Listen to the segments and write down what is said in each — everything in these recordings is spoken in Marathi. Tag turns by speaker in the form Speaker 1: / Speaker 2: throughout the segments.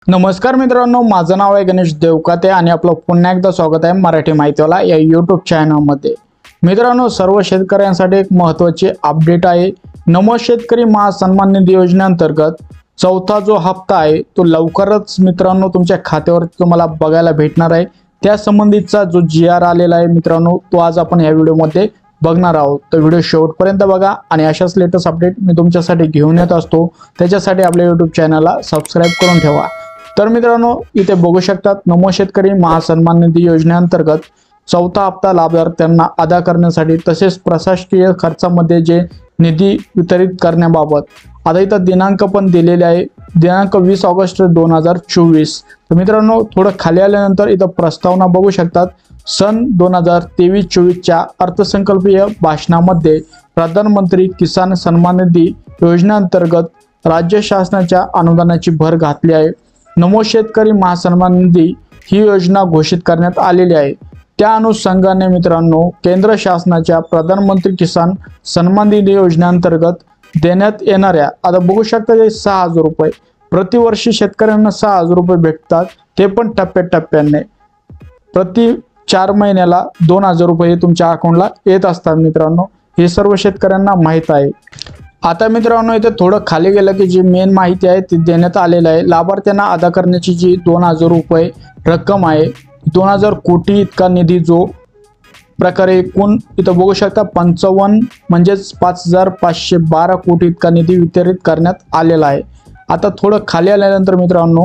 Speaker 1: नमस्कार मित्रांनो, माझं नाव आहे गणेश देवकाते आणि आपलं पुन्हा एकदा स्वागत आहे मराठी माहितीवाला या यूट्यूब चॅनलमध्ये। मित्रांनो, सर्व शेतकऱ्यांसाठी एक महत्त्वाची अपडेट आहे। नमो शेतकरी महासन्मान निधी योजनेअंतर्गत चौथा जो हप्ता आहे तो लवकरच मित्रांनो तुमच्या खात्यावर तुम्हाला बघायला भेटणार आहे। त्या संबंधीचा जो GR आलेला आहे मित्रांनो, तो आज आपण या व्हिडिओमध्ये बघणार आहोत। तर व्हिडिओ शेवटपर्यंत बघा आणि अशाच लेटेस्ट अपडेट मी तुमच्यासाठी घेऊन येत असतो। त्याच्यासाठी आपल्या यूट्यूब चॅनलला सबस्क्राइब करून ठेवा। तर मित्रांनो, इथे बघू शकतात नमो शेतकरी महासन्मान निधी योजनेअंतर्गत चौथा हप्ता लाभार्थ्यांना अदा करण्यासाठी तसेच प्रशासकीय खर्चामध्ये जे निधी वितरित करण्याबाबत आता इथं दिनांक पण दिलेले आहे, दिनांक 20 ऑगस्ट 2024। तर मित्रांनो, थोडं खाली आल्यानंतर इथं प्रस्तावना बघू शकतात। सन 2023-24च्या अर्थसंकल्पीय भाषणामध्ये प्रधानमंत्री किसान सन्मान निधी योजनेअंतर्गत राज्य शासनाच्या अनुदानाची भर घातली आहे। नमो शेतकरी महासन्मान निधी ही योजना घोषित करण्यात आलेली आहे। त्या अनुषंगाने मित्रांनो, केंद्र शासनाच्या प्रधानमंत्री किसान सन्मान निधी योजनेअंतर्गत देण्यात येणाऱ्या आता बघू शकता 6,000 रुपये प्रतिवर्षी शेतकऱ्यांना 6,000 रुपये भेटतात। ते पण टप्प्याटप्प्याने प्रति 4 महिन्याला 2,000 रुपये तुमच्या अकाउंटला येत असतात। मित्रांनो, हे सर्व शेतकऱ्यांना माहित आहे। आता मित्रांनो, इथे थोडं खाली गेलं की जी मेन माहिती आहे ती देण्यात आलेली आहे। लाभार्थ्यांना अदा करण्याची जी 2,000 रुपये रक्कम आहे, 2,000 कोटी इतका निधी जो प्रकारे एकूण इथं बघू शकता 55 म्हणजेच 5,512 कोटी इतका निधी वितरित करण्यात आलेला आहे। आता थोडं खाली आल्यानंतर मित्रांनो,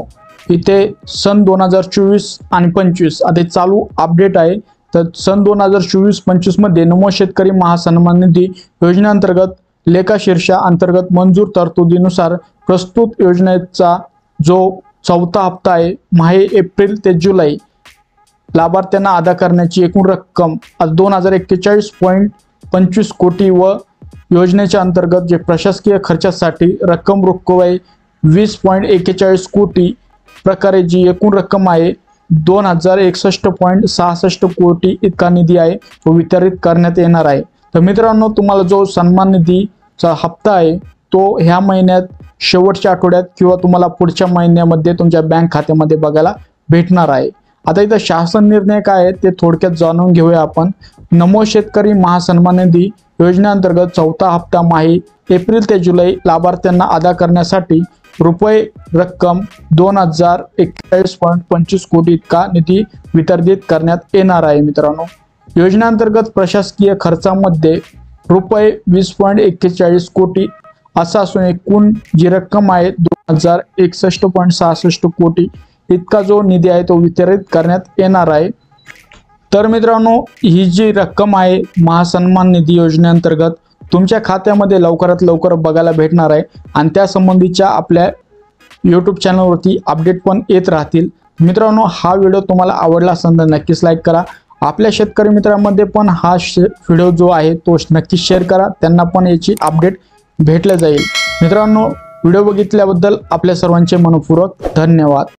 Speaker 1: इथे सन 2024 आणि 25 आता चालू अपडेट आहे। तर सन 2024-25 मध्ये नमो शेतकरी महासन्मान निधी योजनेअंतर्गत लेखाशीर्षा अंतर्गत मंजूर तरतुदीनुसार प्रस्तुत योजनेचा जो चौथा हप्ता आहे माहे एप्रिल ते जुलै लाभार्थ्यांना अदा करण्याची एकूण रक्कम 2,041.25 कोटी व योजनेच्या अंतर्गत जे प्रशासकीय खर्चासाठी रक्कम रोखवाई 20.41 कोटी प्रकारे जी एकूण रक्कम आहे 2,061.66 कोटी इतका निधी आहे तो वितरित करण्यात येणार आहे। तर मित्रांनो, तुम्हाला जो सन्मान निधीचा हप्ता आहे तो ह्या महिन्यात शेवटच्या आठवड्यात किंवा तुम्हाला पुढच्या महिन्यामध्ये तुमच्या बँक खात्यामध्ये बघायला भेटणार आहे। आता इथं शासन निर्णय काय आहे ते थोडक्यात जाणून घेऊया आपण। नमो शेतकरी महासन्मान निधी योजनेअंतर्गत चौथा हप्ता माही एप्रिल ते जुलै लाभार्थ्यांना अदा करण्यासाठी रुपये रक्कम 2,041.25 कोटी इतका निधी वितरित करण्यात येणार आहे। मित्रांनो, योजनेअंतर्गत प्रशासकीय खर्चामध्ये रुपये 20.41 कोटी असा असून एकूण जी रक्कम आहे 2,061.66 कोटी इतका जो निधी आहे तो वितरित करण्यात येणार आहे। तर मित्रांनो, ही जी रक्कम आहे महासन्मान निधी योजनेअंतर्गत तुमच्या खात्यामध्ये लवकरात लवकर बघायला भेटणार आहे आणि त्या संबंधीच्या आपल्या यूट्यूब चॅनलवरती अपडेट पण येत राहतील। मित्रांनो, हा व्हिडिओ तुम्हाला आवडला असेल तर नक्कीच लाईक करा। आपल्या शेतकरी मित्रांमध्ये पण हा व्हिडिओ जो आहे तो नक्कीच शेअर करा, त्यांना पण याची अपडेट भेटले जाईल। मित्रांनो, व्हिडिओ बघितल्याबद्दल आपल्या सर्वांचे मनपूर्वक धन्यवाद।